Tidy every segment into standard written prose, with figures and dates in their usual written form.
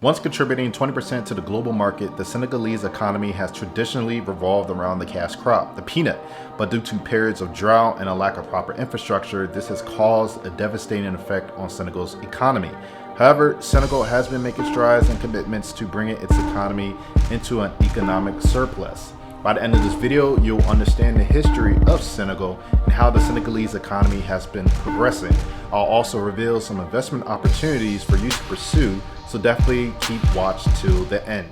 Once contributing 20% to the global market, the Senegalese economy has traditionally revolved around the cash crop, the peanut. But due to periods of drought and a lack of proper infrastructure, this has caused a devastating effect on Senegal's economy. However, Senegal has been making strides and commitments to bringing its economy into an economic surplus. By the end of this video, you'll understand the history of Senegal and how the Senegalese economy has been progressing. I'll also reveal some investment opportunities for you to pursue, so definitely keep watch till the end.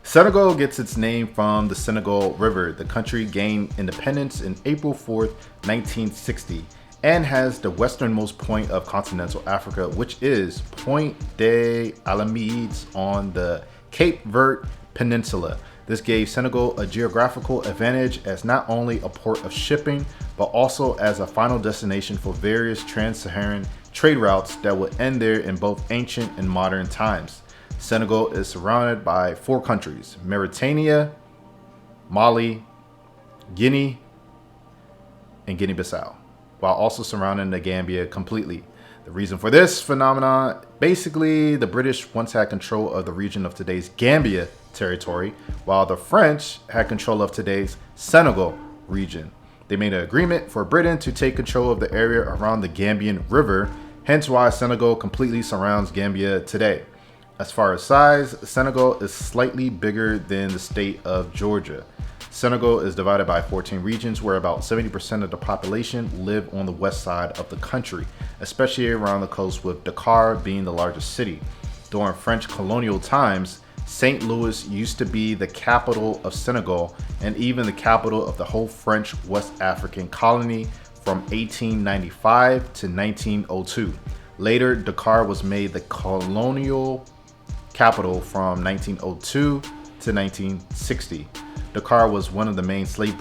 Senegal gets its name from the Senegal River. The country gained independence in April 4th, 1960, and has the westernmost point of continental Africa, which is Point des Alamides on the Cape Verde Peninsula. This gave Senegal a geographical advantage as not only a port of shipping, but also as a final destination for various trans-Saharan trade routes that would end there in both ancient and modern times. Senegal is surrounded by 4 countries: Mauritania, Mali, Guinea, and Guinea-Bissau, while also surrounding the Gambia completely. The reason for this phenomenon, basically the British once had control of the region of today's Gambia territory, while the French had control of today's Senegal region. They made an agreement for Britain to take control of the area around the Gambian River, hence why Senegal completely surrounds Gambia today. As far as size, Senegal is slightly bigger than the state of Georgia. Senegal is divided by 14 regions where about 70% of the population live on the west side of the country, especially around the coast, with Dakar being the largest city. During French colonial times, St. Louis used to be the capital of Senegal and even the capital of the whole French West African colony from 1895 to 1902. Later, Dakar was made the colonial capital from 1902 to 1960. Dakar was one of the main slave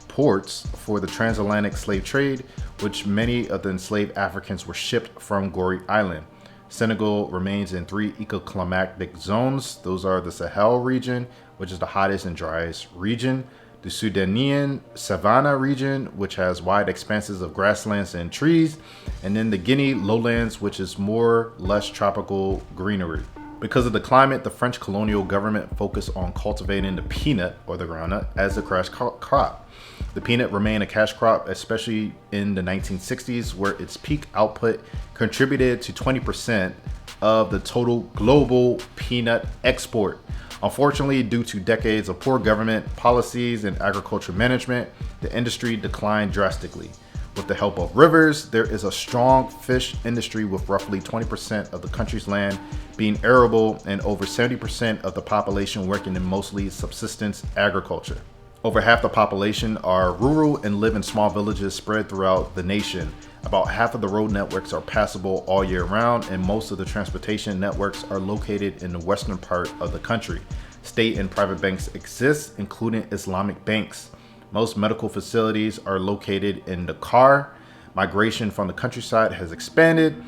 ports for the transatlantic slave trade, which many of the enslaved Africans were shipped from Gorée Island. Senegal remains in 3 ecoclimatic zones. Those are the Sahel region, which is the hottest and driest region, the Sudanese savanna region, which has wide expanses of grasslands and trees, and then the Guinea lowlands, which is more or less tropical greenery. Because of the climate, the French colonial government focused on cultivating the peanut, or the groundnut, as a cash crop. The peanut remained a cash crop, especially in the 1960s, where its peak output contributed to 20% of the total global peanut export. Unfortunately, due to decades of poor government policies and agriculture management, the industry declined drastically. With the help of rivers, there is a strong fish industry, with roughly 20% of the country's land being arable and over 70% of the population working in mostly subsistence agriculture. Over half the population are rural and live in small villages spread throughout the nation. About half of the road networks are passable all year round, and most of the transportation networks are located in the western part of the country. State and private banks exist, including Islamic banks. Most medical facilities are located in Dakar. Migration from the countryside has expanded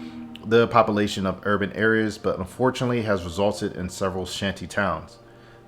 the population of urban areas, but unfortunately has resulted in several shanty towns.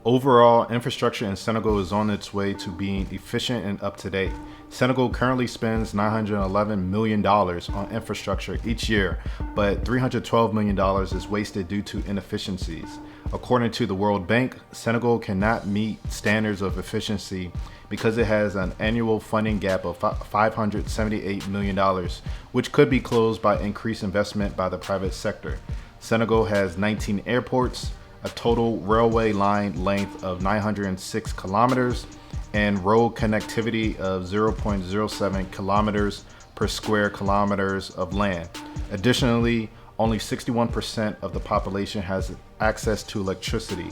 Overall, infrastructure in Senegal is on its way to being efficient and up to date. Senegal currently spends $911 million on infrastructure each year, but $312 million is wasted due to inefficiencies. According to the World Bank, Senegal cannot meet standards of efficiency because it has an annual funding gap of $578 million, which could be closed by increased investment by the private sector. Senegal has 19 airports, a total railway line length of 906 kilometers, and road connectivity of 0.07 kilometers per square kilometers of land. Additionally, only 61% of the population has access to electricity.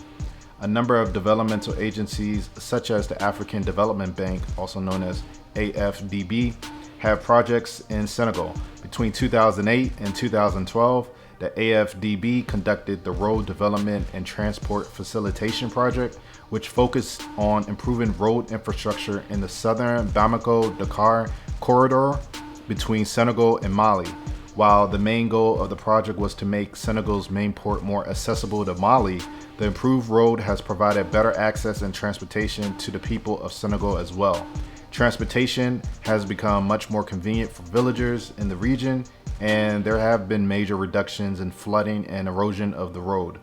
A number of developmental agencies, such as the African Development Bank, also known as AFDB, have projects in Senegal. Between 2008 and 2012, the AFDB conducted the Road Development and Transport Facilitation Project, which focused on improving road infrastructure in the southern Bamako-Dakar corridor between Senegal and Mali. While the main goal of the project was to make Senegal's main port more accessible to Mali, the improved road has provided better access and transportation to the people of Senegal as well. Transportation has become much more convenient for villagers in the region, and there have been major reductions in flooding and erosion of the road.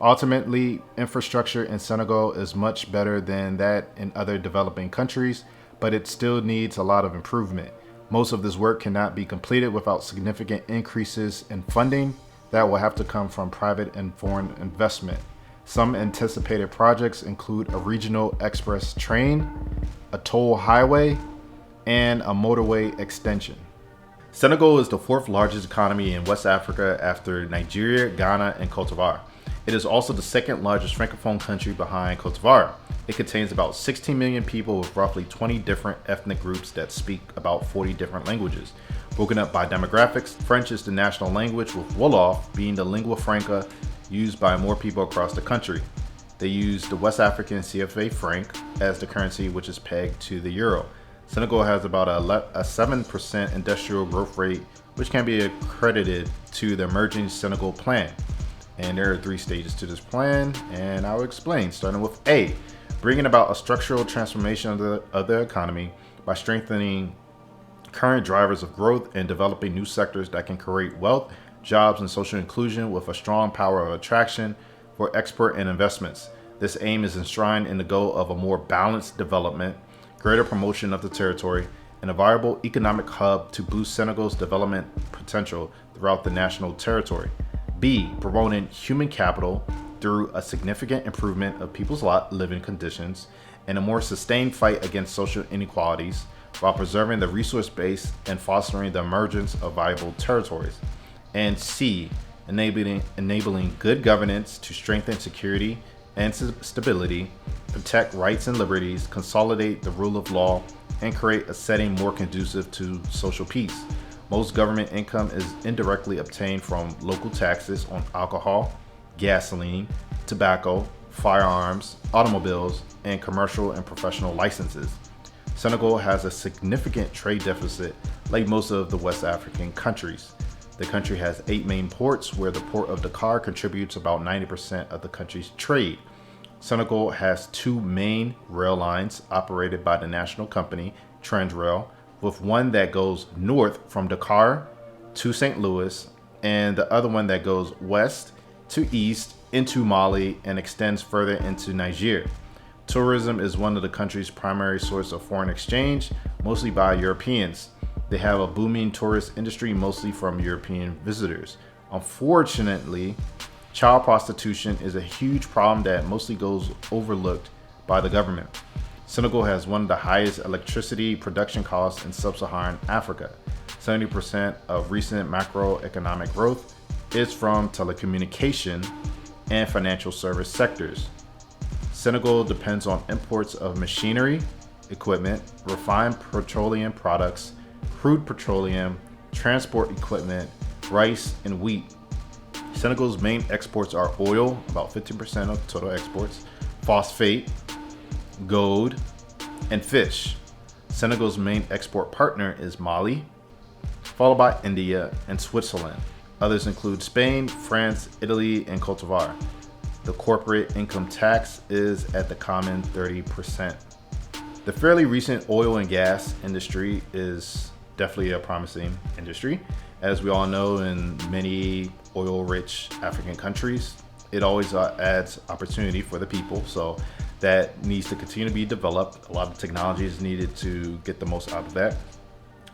Ultimately, infrastructure in Senegal is much better than that in other developing countries, but it still needs a lot of improvement. Most of this work cannot be completed without significant increases in funding that will have to come from private and foreign investment. Some anticipated projects include a regional express train, a toll highway, and a motorway extension. Senegal is the fourth largest economy in West Africa after Nigeria, Ghana, and Cote d'Ivoire. It is also the second largest francophone country behind Cote d'Ivoire. It contains about 16 million people with roughly 20 different ethnic groups that speak about 40 different languages. Broken up by demographics, French is the national language, with Wolof being the lingua franca used by more people across the country. They use the West African CFA franc as the currency, which is pegged to the euro. Senegal has about a 7% industrial growth rate, which can be accredited to the Emerging Senegal Plan. And there are 3 stages to this plan, and I'll explain, starting with A, bringing about a structural transformation of the economy by strengthening current drivers of growth and developing new sectors that can create wealth, jobs, and social inclusion with a strong power of attraction for export and investments. This aim is enshrined in the goal of a more balanced development, greater promotion of the territory, and a viable economic hub to boost Senegal's development potential throughout the national territory. B, promoting human capital through a significant improvement of people's living conditions and a more sustained fight against social inequalities while preserving the resource base and fostering the emergence of viable territories. And C, enabling good governance to strengthen security and stability, protect rights and liberties, consolidate the rule of law, and create a setting more conducive to social peace. Most government income is indirectly obtained from local taxes on alcohol, gasoline, tobacco, firearms, automobiles, and commercial and professional licenses. Senegal has a significant trade deficit like most of the West African countries. The country has 8 main ports, where the port of Dakar contributes about 90% of the country's trade. Senegal has 2 main rail lines operated by the national company, Transrail, with one that goes north from Dakar to St. Louis, and the other one that goes west to east into Mali and extends further into Niger. Tourism is one of the country's primary source of foreign exchange, mostly by Europeans. They have a booming tourist industry, mostly from European visitors. Unfortunately, child prostitution is a huge problem that mostly goes overlooked by the government. Senegal has one of the highest electricity production costs in sub-Saharan Africa. 70% of recent macroeconomic growth is from telecommunication and financial service sectors. Senegal depends on imports of machinery, equipment, refined petroleum products, crude petroleum, transport equipment, rice, and wheat. Senegal's main exports are oil, about 15% of total exports, phosphate, gold, and fish. Senegal's main export partner is Mali, followed by India and Switzerland. Others include Spain, France, Italy, and Cote d'Ivoire. The corporate income tax is at the common 30%. The fairly recent oil and gas industry is definitely a promising industry. As we all know, in many oil-rich African countries, it always adds opportunity for the people. So that needs to continue to be developed. A lot of technology is needed to get the most out of that.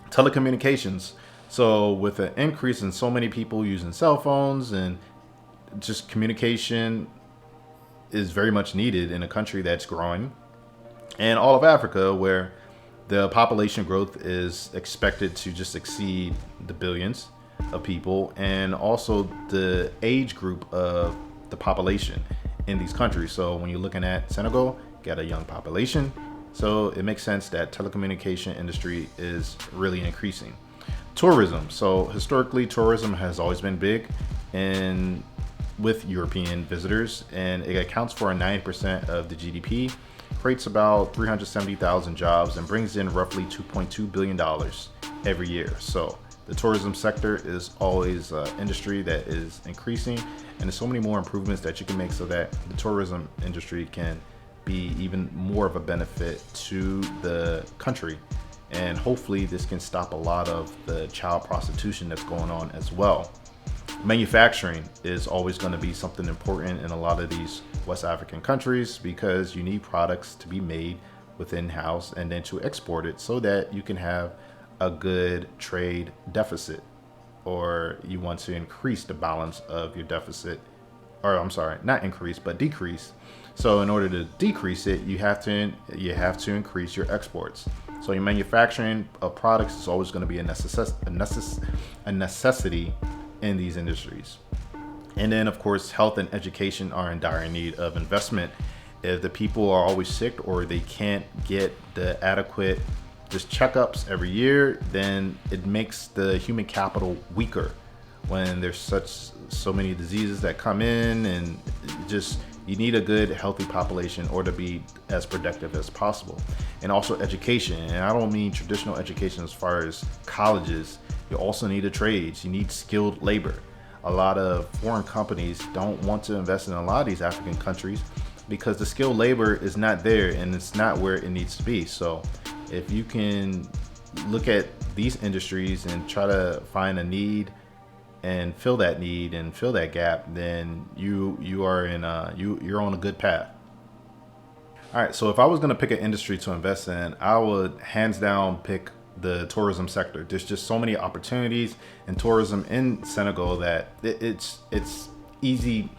Telecommunications. So with an increase in so many people using cell phones, and just communication is very much needed in a country that's growing. And all of Africa, where the population growth is expected to just exceed the billions of people, and also the age group of the population in these countries. So when you're looking at Senegal, got a young population, so it makes sense that telecommunication industry is really increasing. Tourism. So historically, tourism has always been big and with European visitors, and it accounts for 90% of the GDP, creates about 370,000 jobs, and brings in roughly $2.2 billion every year. So the tourism sector is always an industry that is increasing, and there's so many more improvements that you can make so that the tourism industry can be even more of a benefit to the country. And hopefully this can stop a lot of the child prostitution that's going on as well. Manufacturing is always going to be something important in a lot of these West African countries, because you need products to be made within house and then to export it so that you can have a good trade deficit, or you want to increase the balance of your deficit, or I'm sorry, not increase, but decrease. So in order to decrease it, you have to increase your exports. So your manufacturing of products is always going to be a necessity in these industries. And then of course, health and education are in dire need of investment. If the people are always sick or they can't get the adequate just checkups every year, then it makes the human capital weaker when there's so many diseases that come in, and just you need a good healthy population or to be as productive as possible. And also education, and I don't mean traditional education as far as colleges. You also need the trades. You need skilled labor. A lot of foreign companies don't want to invest in a lot of these African countries because the skilled labor is not there and it's not where it needs to be. So if you can look at these industries and try to find a need and fill that need and fill that gap, then you're on a good path. All right, so if I was going to pick an industry to invest in, I would hands down pick the tourism sector. There's just so many opportunities in tourism in Senegal that it's easy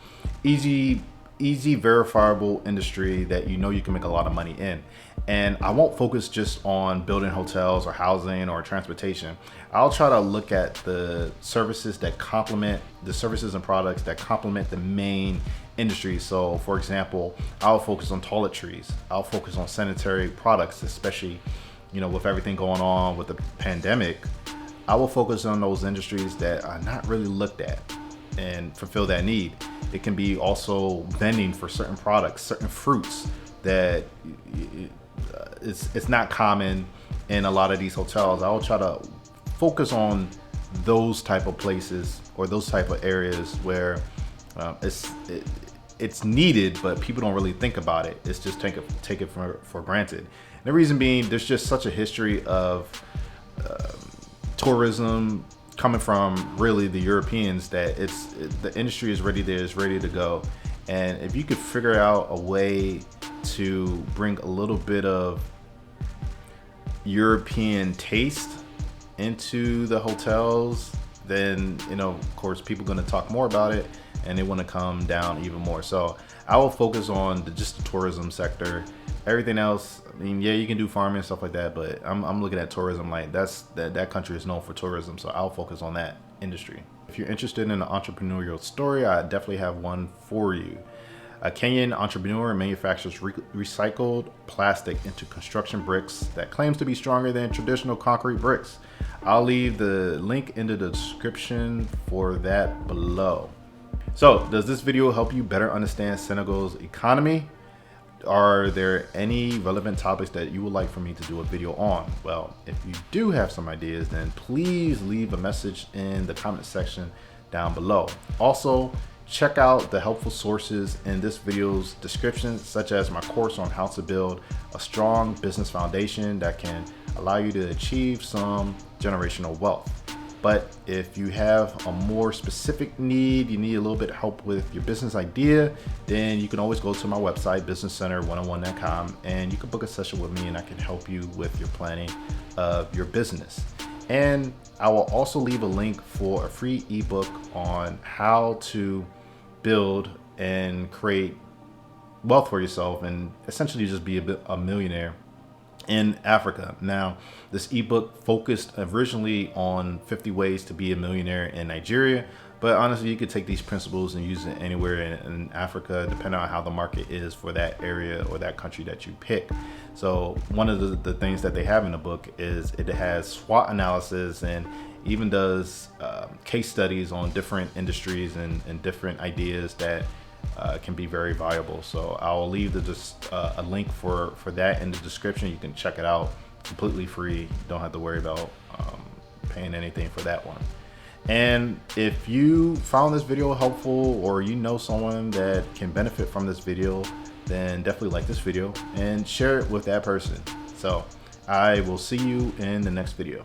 verifiable industry that you can make a lot of money in. And I won't focus just on building hotels or housing or transportation. I'll try to look at the services and products that complement the main industry. So for example, I'll focus on toiletries. I'll focus on sanitary products, especially with everything going on with the pandemic. I will focus on those industries that are not really looked at and fulfill that need. It can be also vending for certain products, certain fruits that it's not common in a lot of these hotels. I will try to focus on those type of places or those type of areas where it's needed, but people don't really think about it. It's just take it for granted. And the reason being, there's just such a history of tourism coming from really the Europeans that the industry is ready there, is ready to go. And if you could figure out a way to bring a little bit of European taste into the hotels, then of course people are going to talk more about it and they want to come down even more. So I will focus on just the tourism sector. Everything else, I mean, yeah, you can do farming and stuff like that, but I'm looking at tourism like that country is known for tourism, so I'll focus on that industry. If you're interested in an entrepreneurial story, I definitely have one for you. A Kenyan entrepreneur manufactures recycled plastic into construction bricks that claims to be stronger than traditional concrete bricks. I'll leave the link in the description for that below. So, does this video help you better understand Senegal's economy? Are there any relevant topics that you would like for me to do a video on? Well, if you do have some ideas, then please leave a message in the comment section down below. Also, check out the helpful sources in this video's description, such as my course on how to build a strong business foundation that can allow you to achieve some generational wealth. But if you have a more specific need, you need a little bit of help with your business idea, then you can always go to my website, businesscenter101.com, and you can book a session with me and I can help you with your planning of your business. And I will also leave a link for a free ebook on how to build and create wealth for yourself and essentially just be a millionaire in Africa. Now, this ebook focused originally on 50 ways to be a millionaire in Nigeria, but honestly, you could take these principles and use it anywhere in Africa, depending on how the market is for that area or that country that you pick. So one of the things that they have in the book is it has SWOT analysis and even does case studies on different industries and different ideas that can be very viable. So I'll leave a link for that in the description. You can check it out completely free. Don't have to worry about paying anything for that one. And if you found this video helpful or you know someone that can benefit from this video, then definitely like this video and share it with that person. So I will see you in the next video.